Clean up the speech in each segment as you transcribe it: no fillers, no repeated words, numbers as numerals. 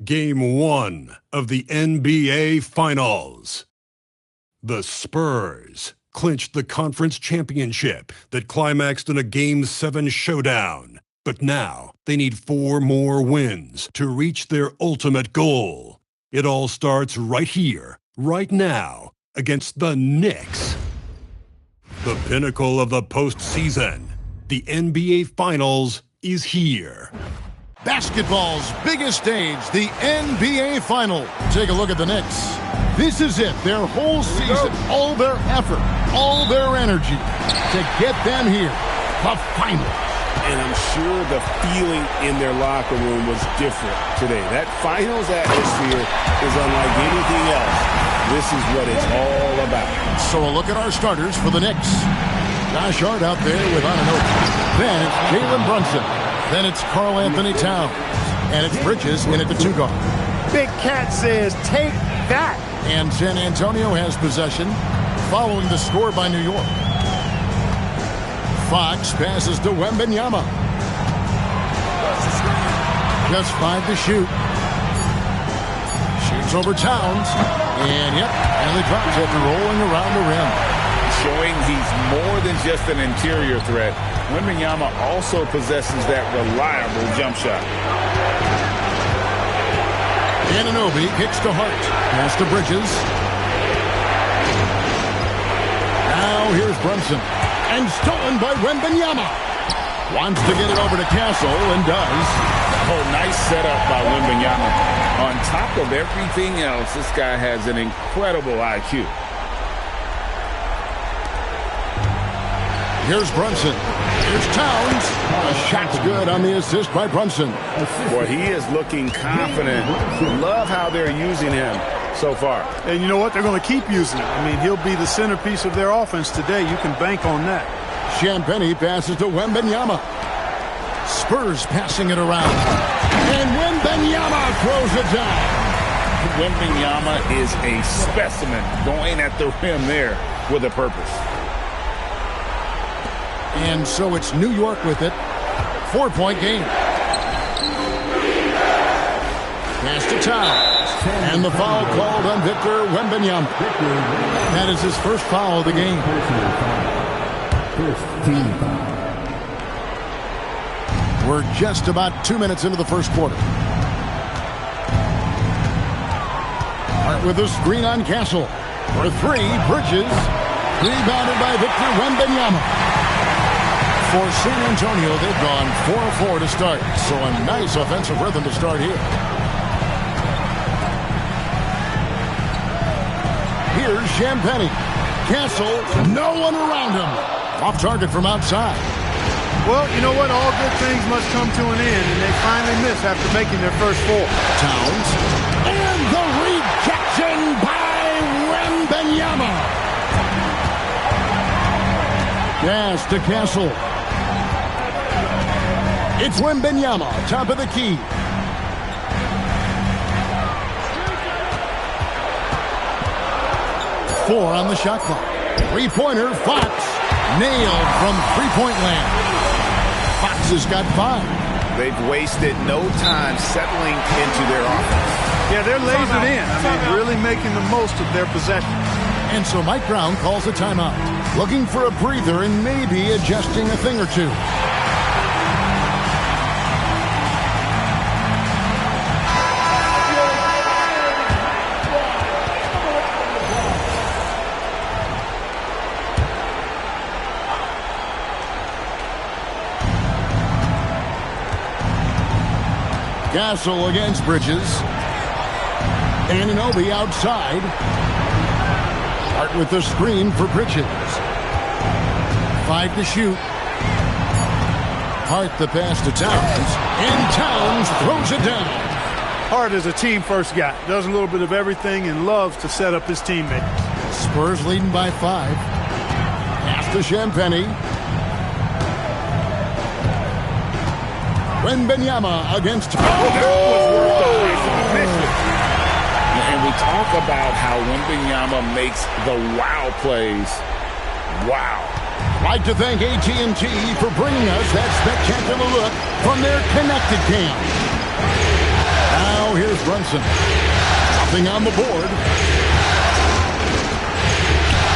Game 1 of the NBA Finals. The Spurs clinched the conference championship that climaxed in a Game 7 showdown. But now they need 4 more wins to reach their ultimate goal. It all starts right here, right now, against the Knicks. The pinnacle of the postseason, the NBA Finals, is here. Basketball's biggest stage, the NBA Final. Take a look at the Knicks. This is it, their whole season, all their effort, all their energy to get them here, the final. And I'm sure the feeling in their locker room was different today. That finals atmosphere is unlike anything else. This is what it's all about. So a look at our starters for the Knicks. Josh Hart out there with Anunoby. Then it's Jalen Brunson. Then it's Karl Anthony Towns. And it's Bridges in at the 2 guard. Big Cat says, take that. And San Antonio has possession following the score by New York. Fox passes to Wembanyama. Just 5 to shoot. Shoots over Towns. And he drops after rolling around the rim. Showing he's more than just an interior threat. Wembanyama also possesses that reliable jump shot. Anunoby kicks to Hart. Pass to Bridges. Now here's Brunson. And stolen by Wembanyama. Wants to get it over to Castle and does. Oh, nice setup by Wembanyama. On top of everything else, this guy has an incredible IQ. Here's Brunson. Here's Towns. A shot's good on the assist by Brunson. Boy, he is looking confident. Love how they're using him so far. And you know what? They're going to keep using him. I mean, he'll be the centerpiece of their offense today. You can bank on that. Champagnie passes to Wembanyama. Spurs passing it around. And Wembanyama throws it down. Wembanyama is a specimen going at the rim there with a purpose. And so it's New York with it. 4-point game. Pass to Towns. And the foul called on Victor Wembanyama. That is his first foul of the game. We're just about 2 minutes into the first quarter. Hart with a screen on Castle. For 3, Bridges. Rebounded by Victor Wembanyama. For San Antonio, they've gone 4-4 to start. So a nice offensive rhythm to start here. Here's Champagnie. Castle, no one around him. Off target from outside. Well, you know what? All good things must come to an end, and they finally miss after making their first 4. Towns. And the rejection by Wembanyama. Pass to Castle. It's Wembanyama, top of the key. Four on the shot clock. 3-pointer, Fox. Nailed from 3-point land. Fox has got 5. They've wasted no time settling into their offense. Yeah, they're lasered in. I mean, really making the most of their possession. And so Mike Brown calls a timeout. Looking for a breather and maybe adjusting a thing or two. Castle against Bridges. Anunoby outside. Hart with the screen for Bridges. 5 to shoot. Hart the pass to Towns. And Towns throws it down. Hart is a team-first guy. Does a little bit of everything and loves to set up his teammates. Spurs leading by 5. Pass to Champagnie. Wembanyama against... And we talk about how Wembanyama makes the wow plays. Wow. Like to thank AT&T for bringing us that spectacular look from their connected cam. Now here's Brunson. Nothing on the board.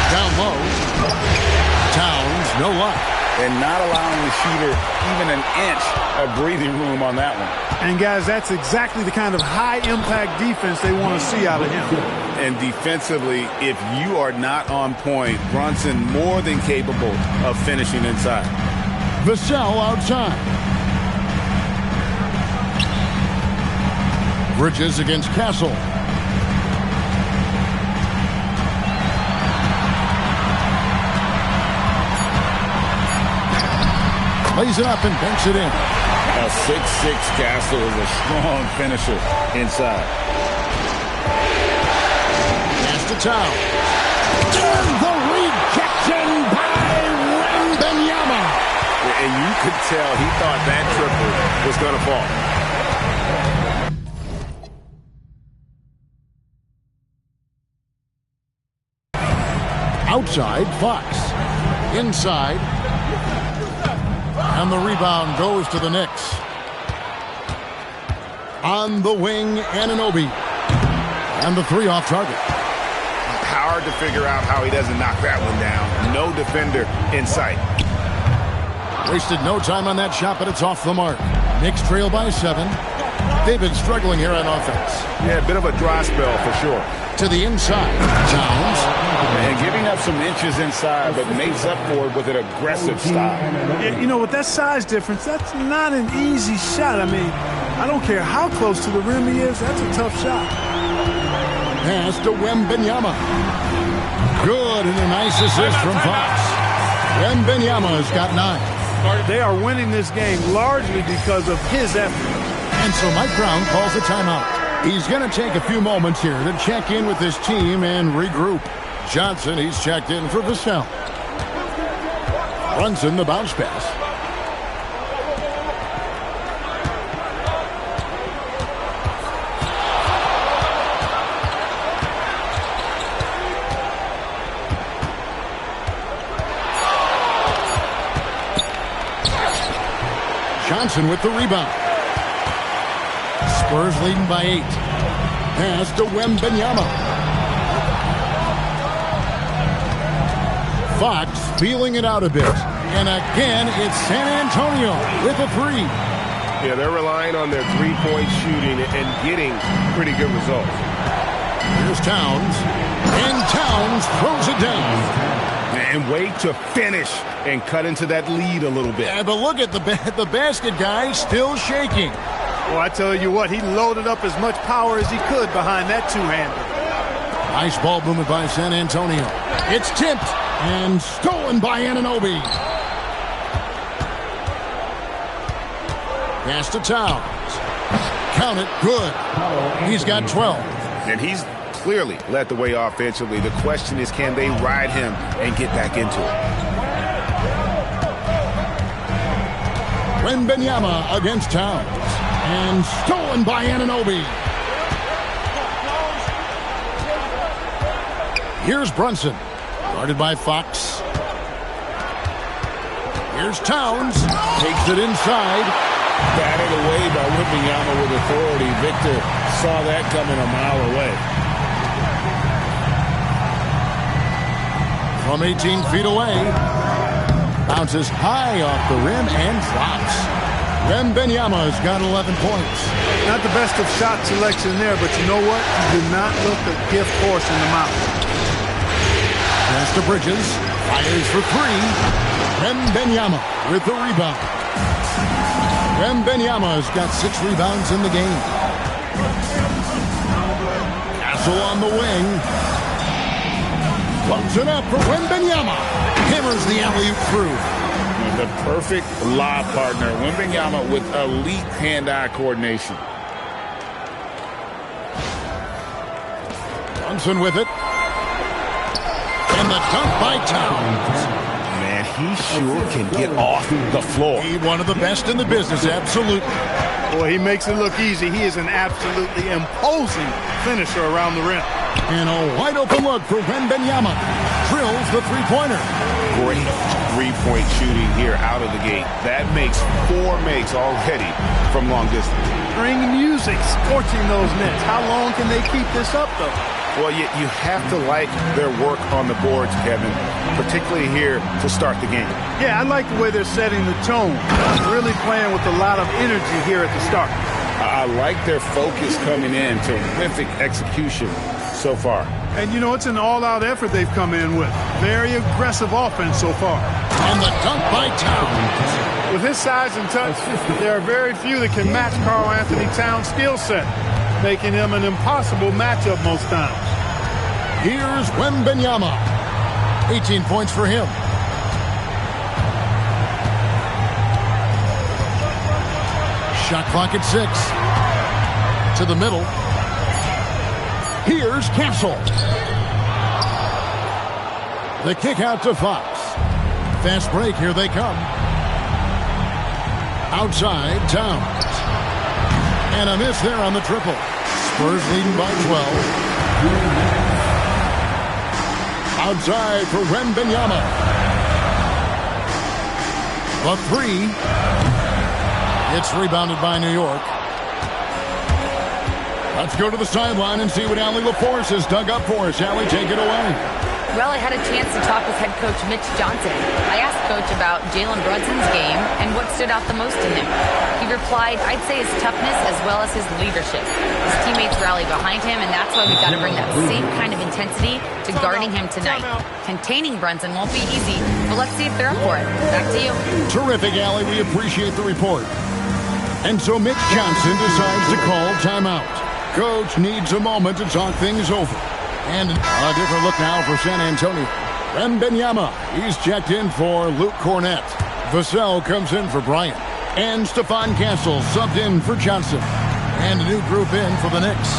Down low. Towns, no luck. And not allowing the shooter even an inch of breathing room on that one. And, guys, that's exactly the kind of high-impact defense they want to see out of him. And defensively, if you are not on point, Brunson more than capable of finishing inside. Vassell outside. Bridges against Castle. Lays it up and banks it in. A 6'6" Castle is a strong finisher inside. Pass to Towns. And the rejection by Wembanyama. And you could tell he thought that triple was going to fall. Outside, Fox. Inside. And the rebound goes to the Knicks. On the wing, Anunoby. And the three off target. Hard to figure out how he doesn't knock that one down. No defender in sight. Wasted no time on that shot, but it's off the mark. Knicks trail by 7. They've been struggling here on offense. Yeah, a bit of a dry spell for sure. To the inside. Towns. And giving up some inches inside, but makes up for it with an aggressive style. Yeah, you know, with that size difference, that's not an easy shot. I mean, I don't care how close to the rim he is, that's a tough shot. Pass to Wembanyama. Good, and a nice assist from Fox. Wembanyama has got 9. They are winning this game largely because of his effort. And so Mike Brown calls a timeout. He's going to take a few moments here to check in with his team and regroup. Johnson, he's checked in for Vassell. Brunson, the bounce pass. Johnson with the rebound. Spurs leading by 8. Pass to Wembanyama. Fox feeling it out a bit. And again, it's San Antonio with a 3. Yeah, they're relying on their three-point shooting and getting pretty good results. Here's Towns. And Towns throws it down. And wait to finish and cut into that lead a little bit. Yeah, but look at the basket guy still shaking. Well, I tell you what, he loaded up as much power as he could behind that two-hander. Nice ball movement by San Antonio. It's tipped and stolen by Anunoby. Pass to Towns. Count it, good. He's got 12. And he's clearly led the way offensively. The question is, can they ride him and get back into it? Wembanyama against Towns. And stolen by Anunoby. Here's Brunson. Guarded by Fox. Here's Towns. Takes it inside. Batted away by Wembanyama with authority. Victor saw that coming a mile away. From 18 feet away. Bounces high off the rim and drops. Wembanyama's got 11 points. Not the best of shot selection there, but you know what? He did not look a gift horse in the mouth. Pass to Bridges. Fires for 3. Wembanyama with the rebound. Wembanyama's got 6 rebounds in the game. Castle on the wing. Pumps it up for Wembanyama. Hammers the alley-oop through. The perfect lob partner. Wembanyama with elite hand-eye coordination. Brunson with it. And the dunk by Towns. Man, he sure can get off the floor. He one of the best in the business, absolutely. Boy, he makes it look easy. He is an absolutely imposing finisher around the rim. And a wide open look for Wembanyama. Drills the three-pointer. Great three-point shooting here out of the gate. That makes 4 makes already from long distance. Spring music scorching those nets. How long can they keep this up, though? Well, you have to like their work on the boards, Kevin, particularly here to start the game. Yeah, I like the way they're setting the tone. Really playing with a lot of energy here at the start. I like their focus coming in. Terrific execution so far. And, you know, it's an all-out effort they've come in with. Very aggressive offense so far. And the dunk by Towns. With his size and touch, there are very few that can match Karl Anthony Towns' skill set, making him an impossible matchup most times. Here's Wembanyama. 18 points for him. Shot clock at 6. To the middle. Here's Castle. The kick out to Fox. Fast break, here they come. Outside, Towns. And a miss there on the triple. Spurs leading by 12. Outside for Wembanyama. The three. It's rebounded by New York. Let's go to the sideline and see what Allie LaForce has dug up for us. Allie, take it away. Well, I had a chance to talk with head coach Mitch Johnson. I asked Coach about Jalen Brunson's game and what stood out the most to him. He replied, I'd say his toughness as well as his leadership. His teammates rally behind him, and that's why we've got to bring that same kind of intensity to guarding him tonight. Containing Brunson won't be easy, but let's see if they're up for it. Back to you. Terrific, Allie. We appreciate the report. And so Mitch Johnson decides to call timeout. Coach needs a moment to talk things over. And a different look now for San Antonio. Wembanyama, he's checked in for Luke Cornett. Vassell comes in for Bryant. And Stephon Castle subbed in for Johnson. And a new group in for the Knicks.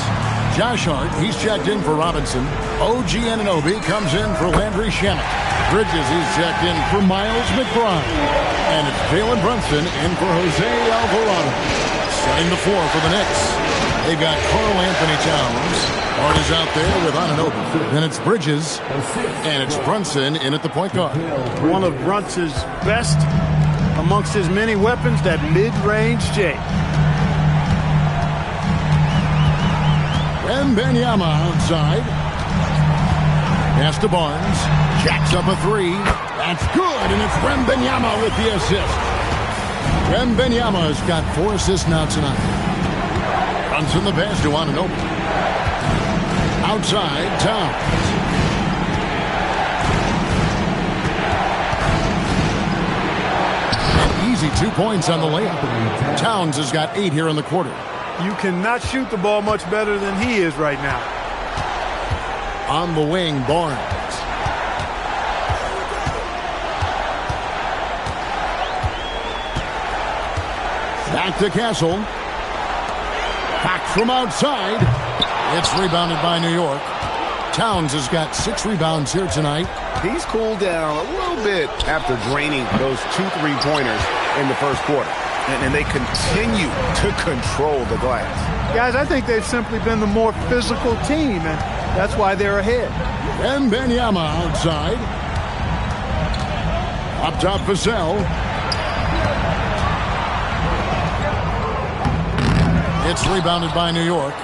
Josh Hart, he's checked in for Robinson. OG Anunoby comes in for Landry Shamet. Bridges, he's checked in for Miles McBride. And it's Jalen Brunson in for Jose Alvarado. Setting the floor for the Knicks. They've got Karl Anthony Towns. Hart is out there with Anunoby. Then it's Bridges. And it's Brunson in at the point guard. One of Brunson's best amongst his many weapons, that mid-range J. Wembanyama outside. Pass to Barnes. Jacks up a three. That's good, and it's Wembanyama with the assist. Wembanyama has got 4 assists now tonight. Runs in the pass to Anunoby. Outside, Towns. An easy 2 points on the layup. Towns has got 8 here in the quarter. You cannot shoot the ball much better than he is right now. On the wing, Barnes. Back to Castle. Back from outside. It's rebounded by New York. Towns has got 6 rebounds here tonight. He's cooled down a little bit after draining those 2 3-pointers in the first quarter. And they continue to control the glass. Guys, I think they've simply been the more physical team, and that's why they're ahead. Wembanyama outside. Up top, Vassell. It's rebounded by New York.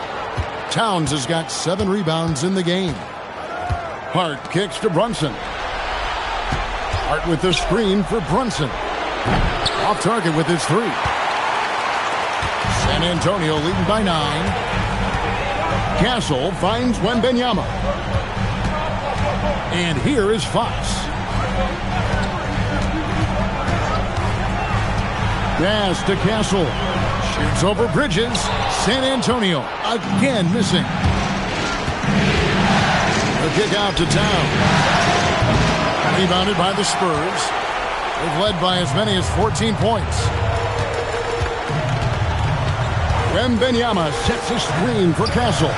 Towns has got 7 rebounds in the game. Hart kicks to Brunson. Hart with the screen for Brunson. Off target with his 3. San Antonio leading by 9. Castle finds Wembanyama. And here is Fox. Pass to Castle. Shoots over Bridges. San Antonio again missing. The kick out to Towns. Rebounded by the Spurs. They've led by as many as 14 points. Wembanyama sets a screen for Castle.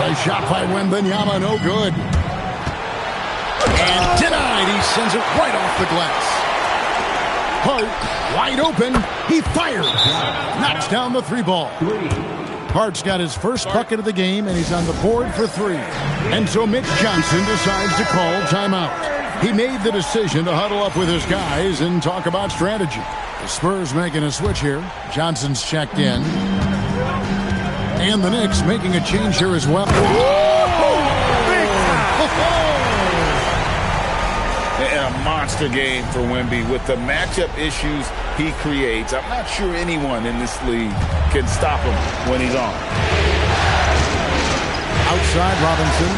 A shot by Wembanyama, no good. And denied. He sends it right off the glass. Hart, wide open. He fires. Knocks down the 3 ball. Hart's got his first bucket of the game, and he's on the board for 3. And so Mitch Johnson decides to call timeout. He made the decision to huddle up with his guys and talk about strategy. The Spurs making a switch here. Johnson's checked in. And the Knicks making a change here as well. And a monster game for Wemby with the matchup issues he creates. I'm not sure anyone in this league can stop him when he's on. Outside Robinson.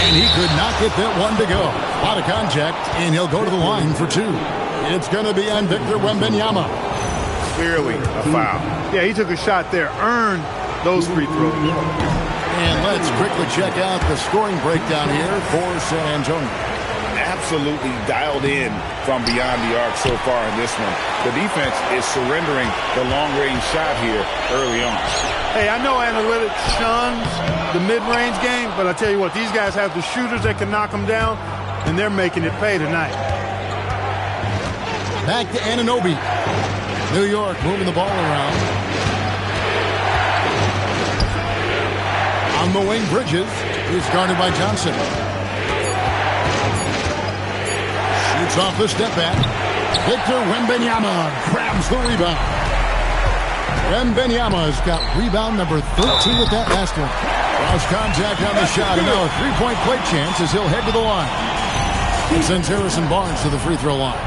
And he could not get that one to go. Out of contact, and he'll go to the line for two. It's going to be on Victor Wembanyama. Clearly a foul. Yeah, he took a shot there. Earned those free throws. And let's quickly check out the scoring breakdown here for San Antonio. Absolutely dialed in from beyond the arc so far in this one. The defense is surrendering the long-range shot here early on. Hey, I know analytics shuns the mid-range game, but I tell you what, these guys have the shooters that can knock them down, and they're making it pay tonight. Back to Anunoby. New York moving the ball around. On the wing, Bridges. He's guarded by Johnson. Shoots off the step back. Victor Wembanyama grabs the rebound. Wembanyama has got rebound number 13 with that last one. Cross contact on the shot, and now a three-point play chance as he'll head to the line. And sends Harrison Barnes to the free throw line.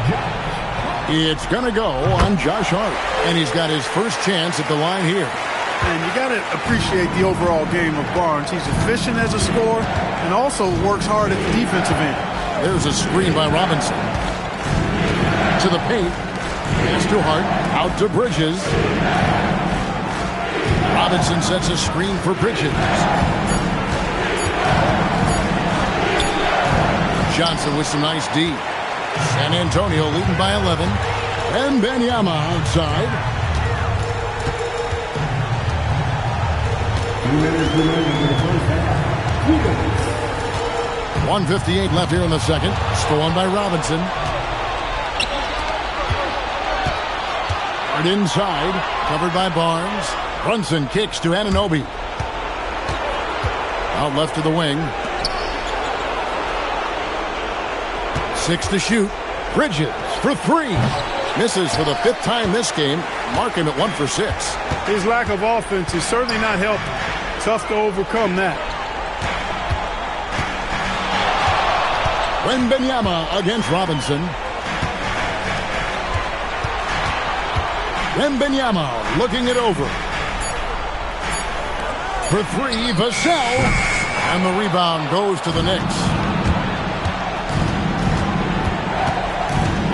It's going to go on Josh Hart, and he's got his first chance at the line here. And you got to appreciate the overall game of Barnes. He's efficient as a scorer and also works hard at the defensive end. There's a screen by Robinson. To the paint. Pass to Hart. Out to Bridges. Robinson sets a screen for Bridges. Johnson with some nice D. San Antonio leading by 11. And Wembanyama outside. 1:58 left here in the second. Stolen by Robinson. Hard inside. Covered by Barnes. Brunson kicks to Anunoby. Out left to the wing. 6 to shoot. Bridges for 3. Misses for the 5th time this game. Marking at 1 for 6. His lack of offense is certainly not helping. Tough to overcome that. Wembanyama against Robinson. Wembanyama looking it over. For 3, Vassell. And the rebound goes to the Knicks.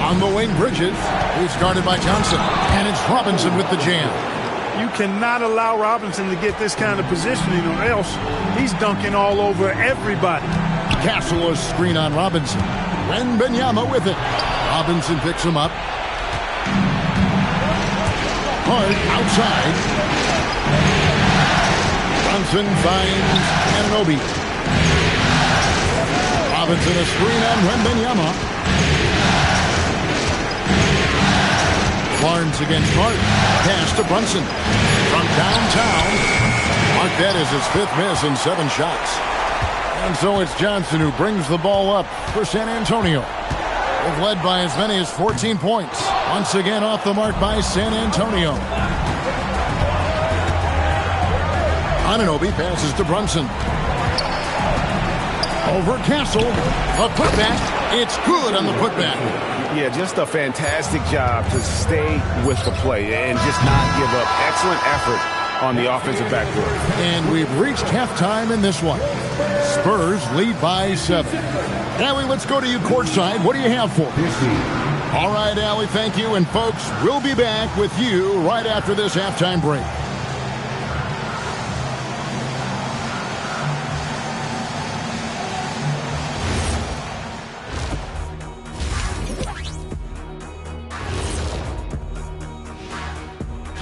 On the wing, Bridges. He's guarded by Johnson. And it's Robinson with the jam. You cannot allow Robinson to get this kind of positioning or else he's dunking all over everybody. Castle a screen on Robinson. Wembanyama with it. Robinson picks him up. Hart outside. Brunson finds Anunoby. Robinson a screen on Wembanyama. Barnes against Hart. Pass to Brunson. From downtown. Mark that as his 5th miss in 7 shots. And so it's Johnson who brings the ball up for San Antonio. They've led by as many as 14 points. Once again off the mark by San Antonio. Anunoby passes to Brunson. Over Castle. A putback. It's good on the putback. Yeah, just a fantastic job to stay with the play and just not give up. Excellent effort on the offensive backcourt. And we've reached halftime in this one. Spurs lead by 7. Allie, let's go to you courtside. What do you have for us? All right, Allie, thank you. And folks, we'll be back with you right after this halftime break.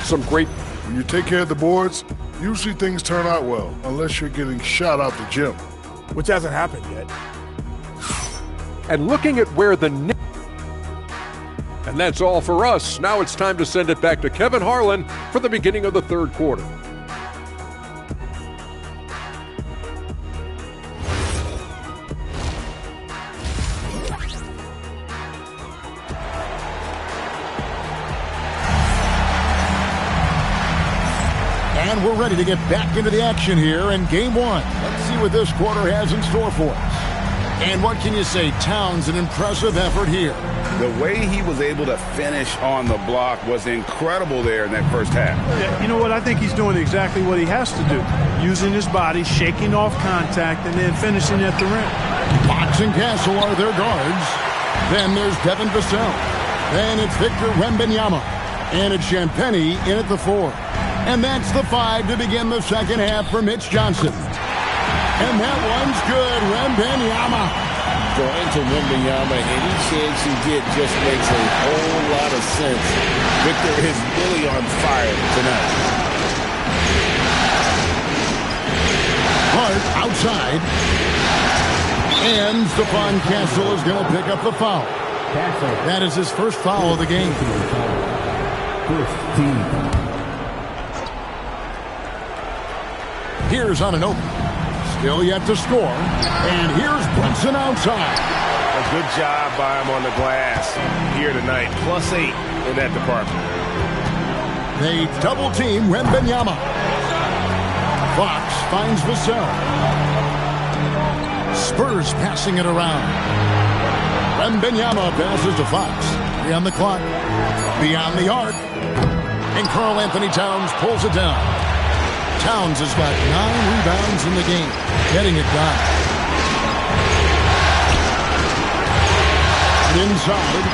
Some great. When you take care of the boards, usually things turn out well, unless you're getting shot out the gym. Which hasn't happened yet. And looking at where the Knicks. And that's all for us. Now it's time to send it back to Kevin Harlan for the beginning of the 3rd quarter. And we're ready to get back into the action here in Game 1. Let's see what this quarter has in store for us. And what can you say? Towns, an impressive effort here. The way he was able to finish on the block was incredible there in that first half. Yeah, you know what? I think he's doing exactly what he has to do. Using his body, shaking off contact, and then finishing at the rim. Fox and Castle are their guards. Then there's Devin Vassell. Then it's Victor Wembanyama. And it's Champagnie in at the 4. And that's the 5 to begin the second half for Mitch Johnson. And that one's good. Wembanyama. Going to Wembanyama, any chance you get just makes a whole lot of sense. Victor is really on fire tonight. Hart outside. And Stephon Castle is going to pick up the foul. That is his first foul of the game. Here's Anunoby. Still yet to score. And here's Brunson outside. A good job by him on the glass here tonight. +8 in that department. They double team Wembanyama. Fox finds Vassell. Spurs passing it around. Wembanyama passes to Fox. 3 on the clock. Beyond the arc. And Karl Anthony Towns pulls it down. Towns has got 9 rebounds in the game. Getting it done. Inside.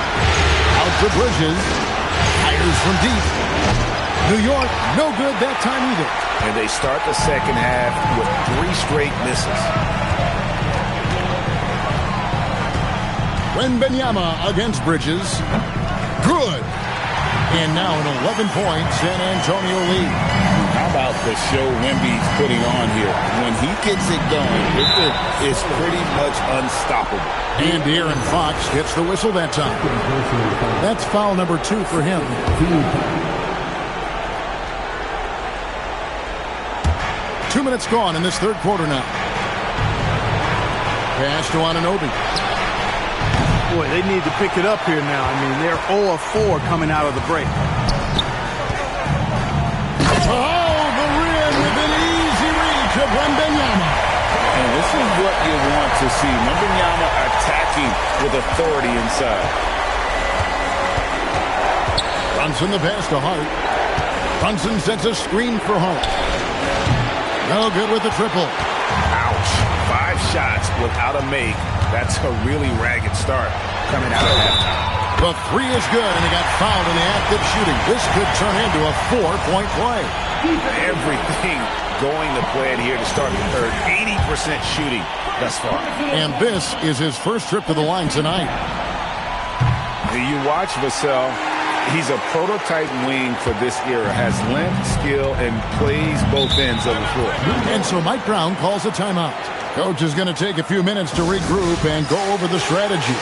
Out to Bridges. Fires from deep. New York, no good that time either. And they start the second half with 3 straight misses. Wembanyama against Bridges. Good. And now an 11-point San Antonio lead. How about the show Wemby's putting on here? When he gets it going, Victor is pretty much unstoppable. And De'Aaron Fox gets the whistle that time. That's foul number 2 for him. 2 minutes gone in this third quarter now. Pass to Anunoby. Boy, they need to pick it up here now. I mean, they're 0 of 4 coming out of the break. Oh, the rim with an easy reach of Wembanyama. And this is what you want to see. Wembanyama attacking with authority inside. Brunson the pass to Hart. Brunson sets a screen for Hart. No good with the triple. Ouch. 5 shots without a make. That's a really ragged start coming out of halftime. The 3 is good, and he got fouled in the act of shooting. This could turn into a 4-point play. Everything going to plan here to start the third. 80% shooting thus far. And this is his first trip to the line tonight. You watch Vassell. He's a prototype wing for this era. Has length, skill, and plays both ends of the floor. And so Mike Brown calls a timeout. Coach is going to take a few minutes to regroup and go over the strategy.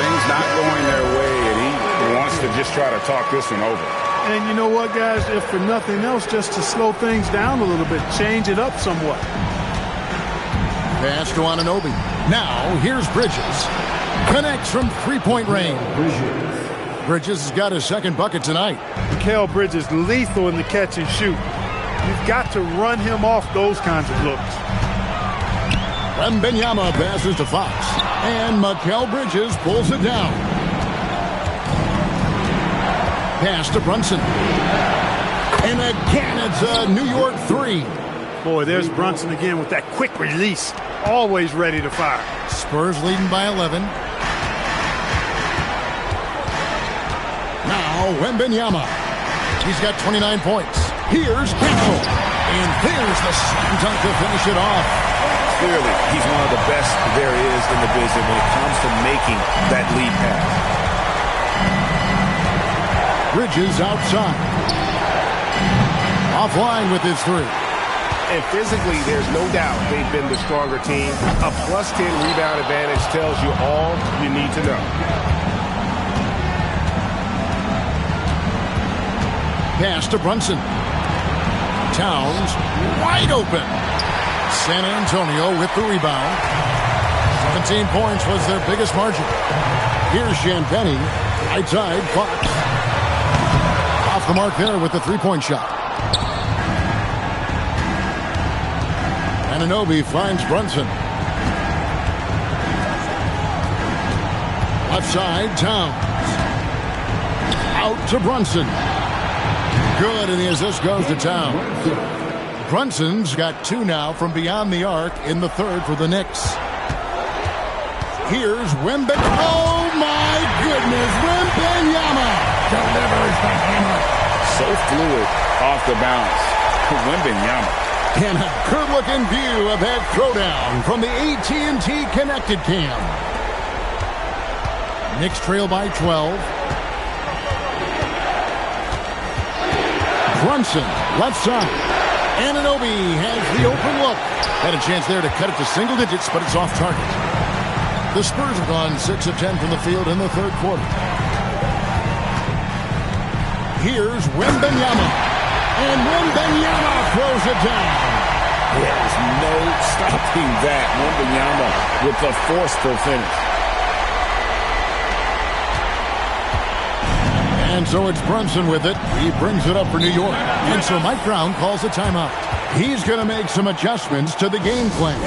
Things not going their way, and he wants to just try to talk this one over. And you know what, guys? If for nothing else, just to slow things down a little bit, change it up somewhat. Pass to Anunoby. Now, here's Bridges. Connects from 3-point range. Bridges has got his second bucket tonight. Mikal Bridges lethal in the catch and shoot. You've got to run him off those kinds of looks. Wembanyama passes to Fox. And Mikal Bridges pulls it down. Pass to Brunson. And again, it's a New York 3. Boy, there's Brunson again with that quick release. Always ready to fire. Spurs leading by 11. Now, Wembanyama. He's got 29 points. Here's Castle. And there's the slam dunk to finish it off. Clearly, he's one of the best there is in the business when it comes to making that lead pass. Bridges outside. Offline with his 3. And physically, there's no doubt they've been the stronger team. A +10 rebound advantage tells you all you need to know. Pass to Brunson. Towns wide open. San Antonio with the rebound. 17 points was their biggest margin. Here's Champagnie. Right side, Fox. Off the mark there with the 3-point shot. Anunoby finds Brunson. Left side, Towns. Out to Brunson. Good, and the assist goes to Towns. Brunson's got 2 now from beyond the arc in the third for the Knicks. Here's Wembanyama. Oh, my goodness. Wembanyama delivers the hammer. So fluid off the bounce. Wembanyama. And a good-looking view of that throwdown from the AT&T Connected Cam. Knicks trail by 12. Brunson, left side. Anunoby has the open look. Had a chance there to cut it to single digits, but it's off target. The Spurs have gone 6 of 10 from the field in the third quarter. Here's Wembanyama. And Wembanyama throws it down. There's no stopping that. Wembanyama with a forceful finish. And so it's Brunson with it. He brings it up for New York. And so Mike Brown calls a timeout. He's going to make some adjustments to the game plan.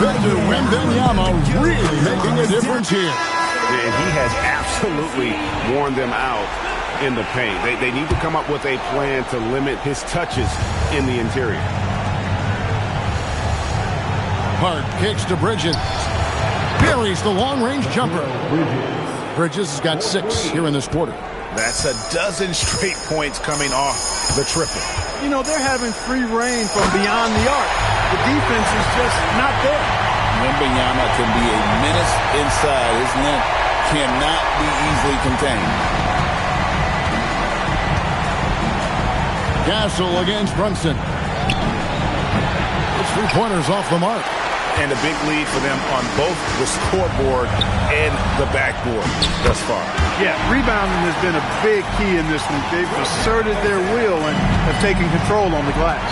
Victor Wembanyama really making a difference here. And he has absolutely worn them out in the paint. They need to come up with a plan to limit his touches in the interior. Hart kicks to Bridges. Buries the long-range jumper. Bridges has got 6 here in this quarter. That's a dozen straight points coming off the triple. You know, they're having free reign from beyond the arc. The defense is just not there. Wembanyama can be a menace inside. His length cannot be easily contained. Gasol against Brunson. It's 3-pointers off the mark. And a big lead for them on both the scoreboard and the backboard thus far. Yeah, rebounding has been a big key in this one. They've asserted their will and have taken control on the glass.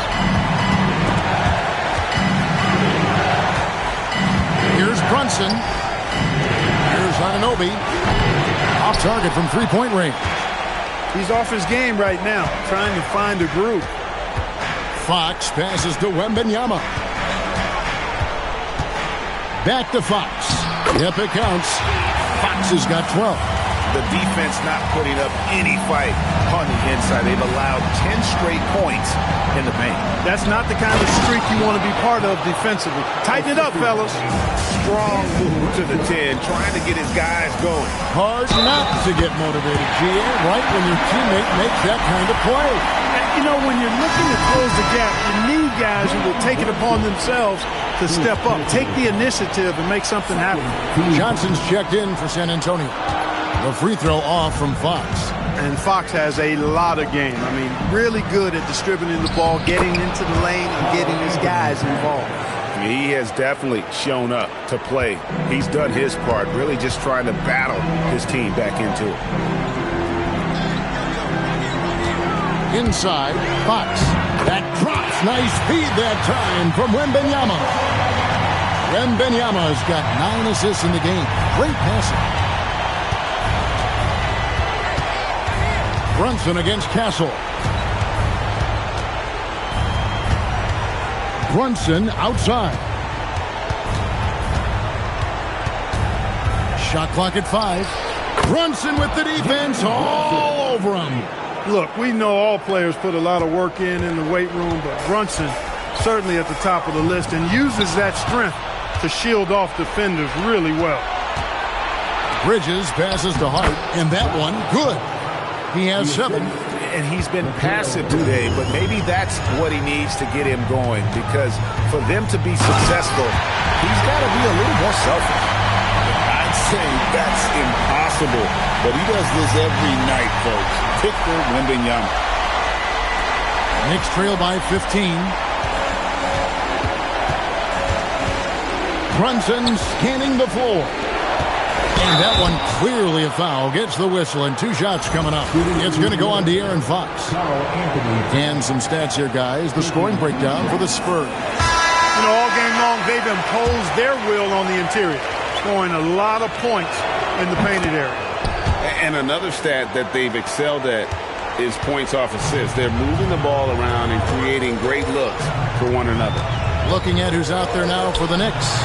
Here's Brunson. Here's Anunoby. Off target from 3-point range. He's off his game right now, trying to find a groove. Fox passes to Wembanyama. Back to Fox. Yep, it counts. Fox has got 12. The defense not putting up any fight on the inside. They've allowed 10 straight points in the paint. That's not the kind of streak you want to be part of defensively. Tighten it up, fellas. Strong move to the 10, trying to get his guys going. Hard not to get motivated, GA, right when your teammate makes that kind of play. You know, when you're looking to close the gap, you need guys who will take it upon themselves to step up, take the initiative, and make something happen. Johnson's checked in for San Antonio. The free throw off from Fox. And Fox has a lot of game. I mean, really good at distributing the ball, getting into the lane, and getting his guys involved. He has definitely shown up to play. He's done his part, really just trying to battle his team back into it. Inside, Fox. That drops. Nice feed that time from Wembanyama. Wembanyama's got 9 assists in the game. Great passing. Brunson against Castle. Brunson outside. Shot clock at 5. Brunson with the defense all over him. Look, we know all players put a lot of work in the weight room, but Brunson certainly at the top of the list and uses that strength to shield off defenders really well. Bridges passes to Hart, and that one, good. He has 7. And he's been passive today, but maybe that's what he needs to get him going, because for them to be successful, he's got to be a little more selfish. I'd say that's impossible, but he does this every night, folks. Victor Wembanyama. Knicks trail by 15. Brunson scanning the floor. And that one clearly a foul. Gets the whistle, and 2 shots coming up. It's going to go on to Aaron Fox. And some stats here, guys. The scoring breakdown for the Spurs. You know, all game long, they've imposed their will on the interior, scoring a lot of points in the painted area. And another stat that they've excelled at is points off assists. They're moving the ball around and creating great looks for one another. Looking at who's out there now for the Knicks.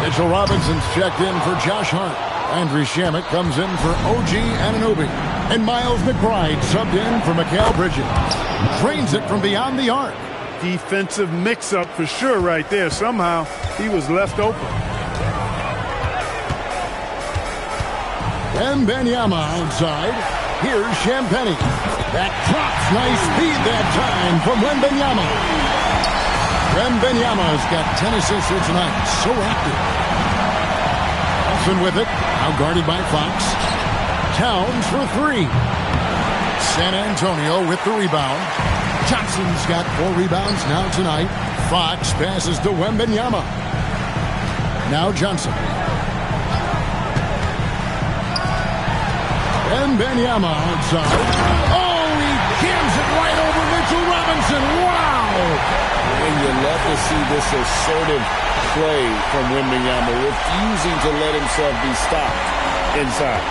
Mitchell Robinson's checked in for Josh Hart. Andrew Shamet comes in for OG Anunoby. And Miles McBride subbed in for Mikal Bridges. Drains it from beyond the arc. Defensive mix-up for sure right there. Somehow he was left open. Wembanyama outside. Here's Champagnie. That drops. Nice speed that time from Wembanyama. Wembanyama's got 10 assists here tonight. So active. Johnson with it. Now guarded by Fox. Towns for three. San Antonio with the rebound. Johnson's got 4 rebounds now tonight. Fox passes to Wembanyama. Now Johnson. Wembanyama outside. Oh, he jams it right over Mitchell Robinson. Wow! And you love to see this assertive play from Wembanyama, refusing to let himself be stopped inside.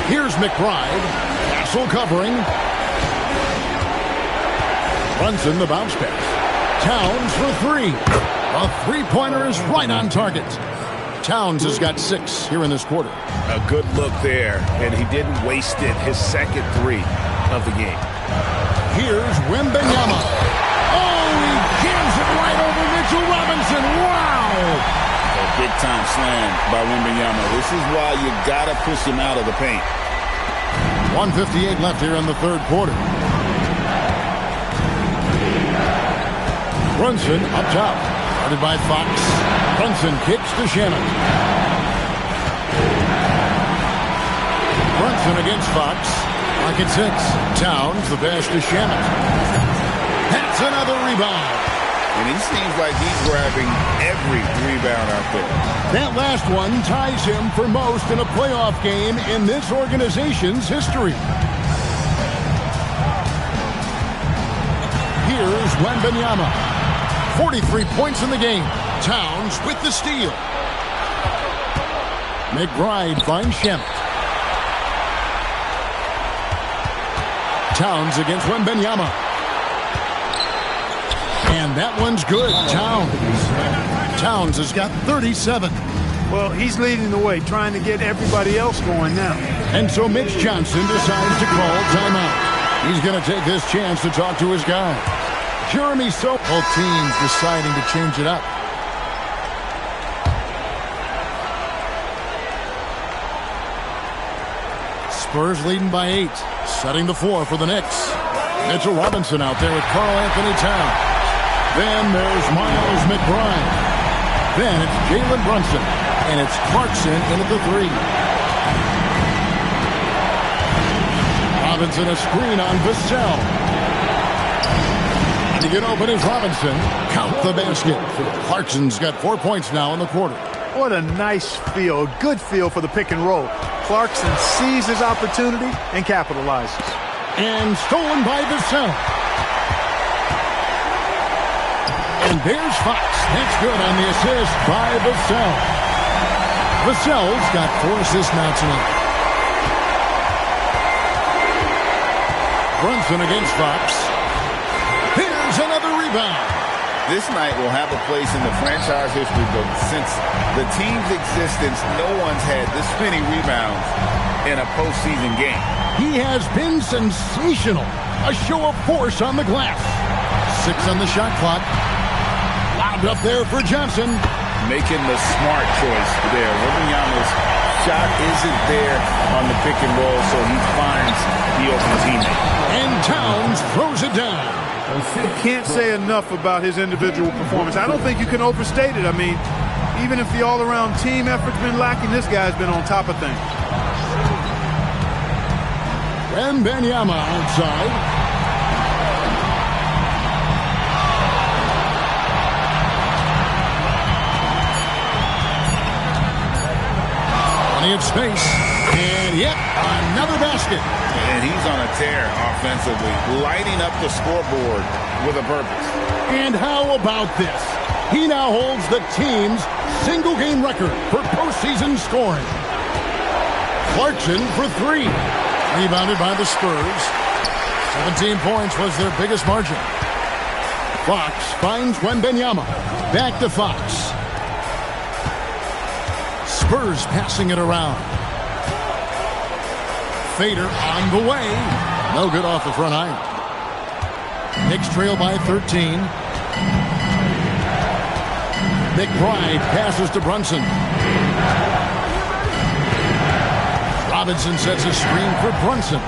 Here's McBride. Castle covering. Brunson the bounce pass. Towns for three. A three-pointer is right on target. Towns has got 6 here in this quarter. A good look there, and he didn't waste it. His second 3 of the game. Here's Wembanyama. Oh, he jams it right over Mitchell Robinson. Wow! A big-time slam by Wembanyama. This is why you got to push him out of the paint. 1:58 left here in the third quarter. Brunson up top. Guarded by Fox. Brunson kicks to Shannon. Brunson against Fox. Pocket 6. Towns the pass to Shannon. That's another rebound. And he seems like he's grabbing every rebound out there. That last one ties him for most in a playoff game in this organization's history. Here's Wembanyama. 43 points in the game. Towns with the steal. McBride finds Shamet. Towns against Wembanyama. And that one's good. Towns has got 37. Well, he's leading the way, trying to get everybody else going now. And so Mitch Johnson decides to call timeout. He's going to take this chance to talk to his guy. Jeremy Soap. Both teams deciding to change it up. Spurs leading by 8. Setting the floor for the Knicks. Mitchell Robinson out there with Karl Anthony Towns. Then there's Miles McBride. Then it's Jalen Brunson. And it's Clarkson in at the 3. Robinson a screen on Vassell. To get open is Robinson. Count the basket. Clarkson's got 4 points now in the quarter. What a nice feel, a good feel for the pick and roll. Clarkson sees his opportunity and capitalizes. And stolen by Vassell. And there's Fox. That's good on the assist by Vassell. Vassell's got 4 assists now tonight. Brunson against Fox. Here's another rebound. This night will have a place in the franchise history book. Since the team's existence, no one's had this many rebounds in a postseason game. He has been sensational. A show of force on the glass. 6 on the shot clock. Lobbed up there for Johnson. Making the smart choice there. Wembanyama's shot isn't there on the pick and roll, so he finds the open teammate. And Towns throws it down. Can't say enough about his individual performance. I don't think you can overstate it. I mean, even if the all-around team effort's been lacking, this guy's been on top of things. Wembanyama outside. Plenty of space. And yet, another basket. And he's on a tear offensively, lighting up the scoreboard with a purpose. And how about this? He now holds the team's single-game record for postseason scoring. Clarkson for 3. Rebounded by the Spurs. 17 points was their biggest margin. Fox finds Wembanyama. Back to Fox. Spurs passing it around. Fader on the way. No good off the front iron. Knicks trail by 13. McBride passes to Brunson. Robinson sets a screen for Brunson.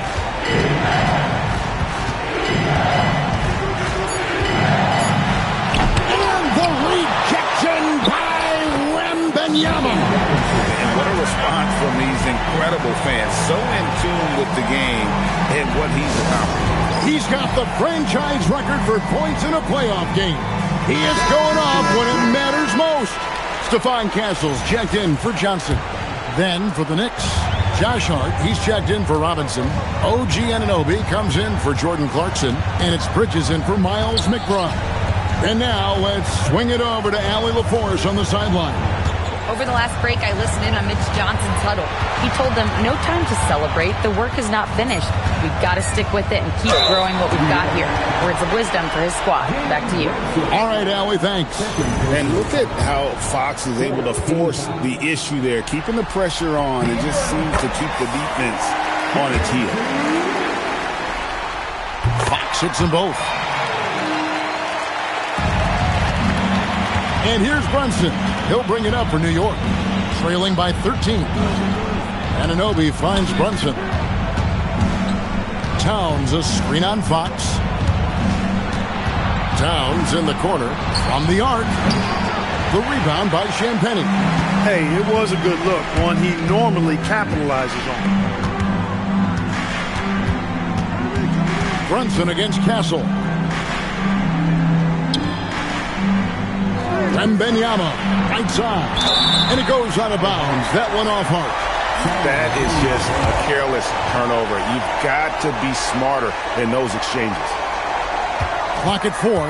And the rejection by Wembanyama. And what a response from these incredible fans. So in tune with the game and what he's accomplished. He's got the franchise record for points in a playoff game. He is going off when it matters most. Stephon Castle's checked in for Johnson. Then for the Knicks, Josh Hart, he's checked in for Robinson. OG Anunoby comes in for Jordan Clarkson. And it's Bridges in for Miles McBride. And now let's swing it over to Allie LaForce on the sideline. Over the last break, I listened in on Mitch Johnson's huddle. He told them, no time to celebrate. The work is not finished. We've got to stick with it and keep growing what we've got here. Words of wisdom for his squad. Back to you. All right, Allie, thanks. And look at how Fox is able to force the issue there, keeping the pressure on. It just seems to keep the defense on its heel. Fox hits them both. And here's Brunson. He'll bring it up for New York. Trailing by 13. Anunoby finds Brunson. Towns a screen on Fox. Towns in the corner from the arc. The rebound by Champagnie. Hey, it was a good look, one he normally capitalizes on. Brunson against Castle. Wembanyama, right side. And it goes out of bounds. That one off Hart. That is just a careless turnover. You've got to be smarter in those exchanges. Clock at 4.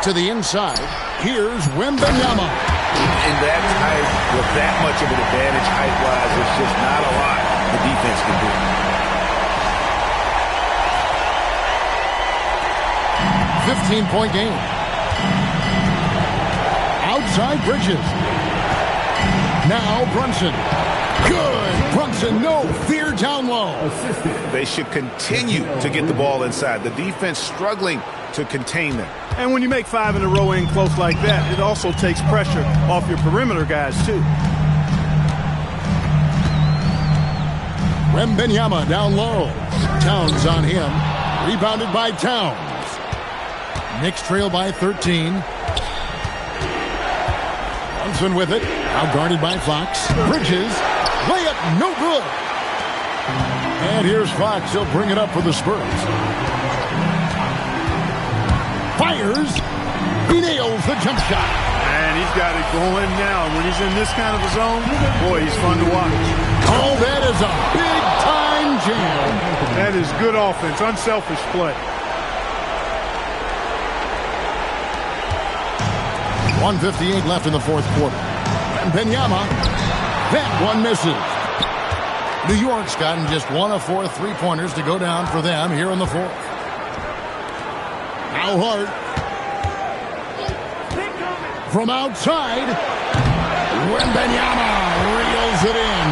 To the inside. Here's Wembanyama. In that type, with that much of an advantage height-wise, there's just not a lot the defense can do. 15-point game. Outside Bridges. Now Brunson. Good. Brunson, no fear down low. They should continue to get the ball inside. The defense struggling to contain them. And when you make 5 in a row in close like that, it also takes pressure off your perimeter guys, too. Wembanyama down low. Towns on him. Rebounded by Towns. Knicks trail by 13. Brunson with it. Now guarded by Fox. Bridges. Layup no good. And here's Fox. He'll bring it up for the Spurs. Fires. He nails the jump shot. And he's got it going now. When he's in this kind of a zone, boy, he's fun to watch. Oh, that is a big-time jam. That is good offense, unselfish play. 1:58 left in the fourth quarter. And Wembanyama, that one misses. New York's gotten just 1 of 4 3-pointers to go down for them here in the fourth. Now Hart. From outside, Wembanyama reels it in.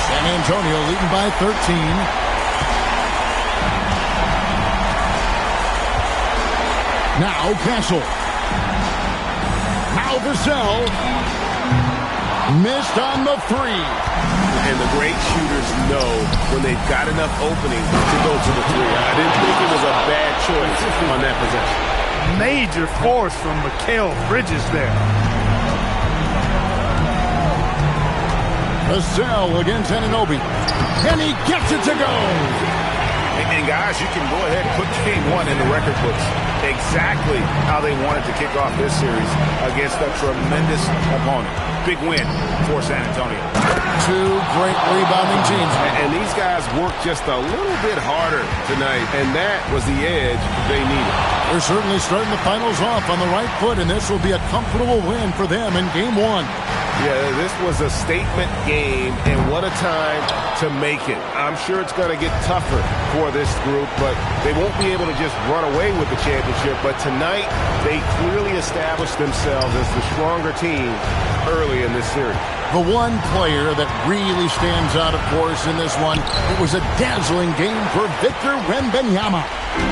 San Antonio leading by 13. Now Castle. Now Vassell. Missed on the 3. And the great shooters know when they've got enough opening to go to the 3. I didn't think it was a bad choice on that possession. Major force from Mikal Bridges there. Vassell against Anunoby. And he gets it to go. And guys, you can go ahead and put game 1 in the record books. Exactly how they wanted to kick off this series against a tremendous opponent. Big win for San Antonio. 2 great rebounding teams. And these guys worked just a little bit harder tonight, and that was the edge they needed. They're certainly starting the finals off on the right foot, and this will be a comfortable win for them in game 1. Yeah, this was a statement game, and what a time to make it. I'm sure it's going to get tougher for this group, but they won't be able to just run away with the championship. But tonight, they clearly established themselves as the stronger team early in this series. The one player that really stands out, of course, in this one, it was a dazzling game for Victor Wembanyama.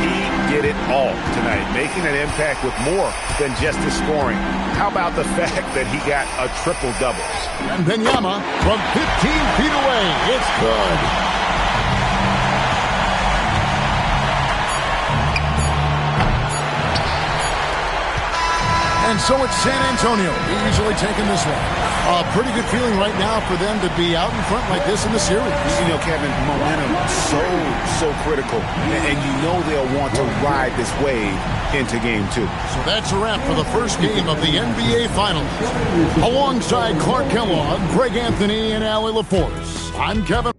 He did it all tonight, making an impact with more than just his scoring. How about the fact that he got a triple-double? Wembanyama from 15 feet away. It's good. And so it's San Antonio easily taking this one. A pretty good feeling right now for them to be out in front like this in the series. You know, Kevin, momentum so critical. And you know they'll want to ride this wave into Game 2. So that's a wrap for the first game of the NBA Finals. Alongside Clark Kellogg, Greg Anthony, and Allie LaForce, I'm Kevin.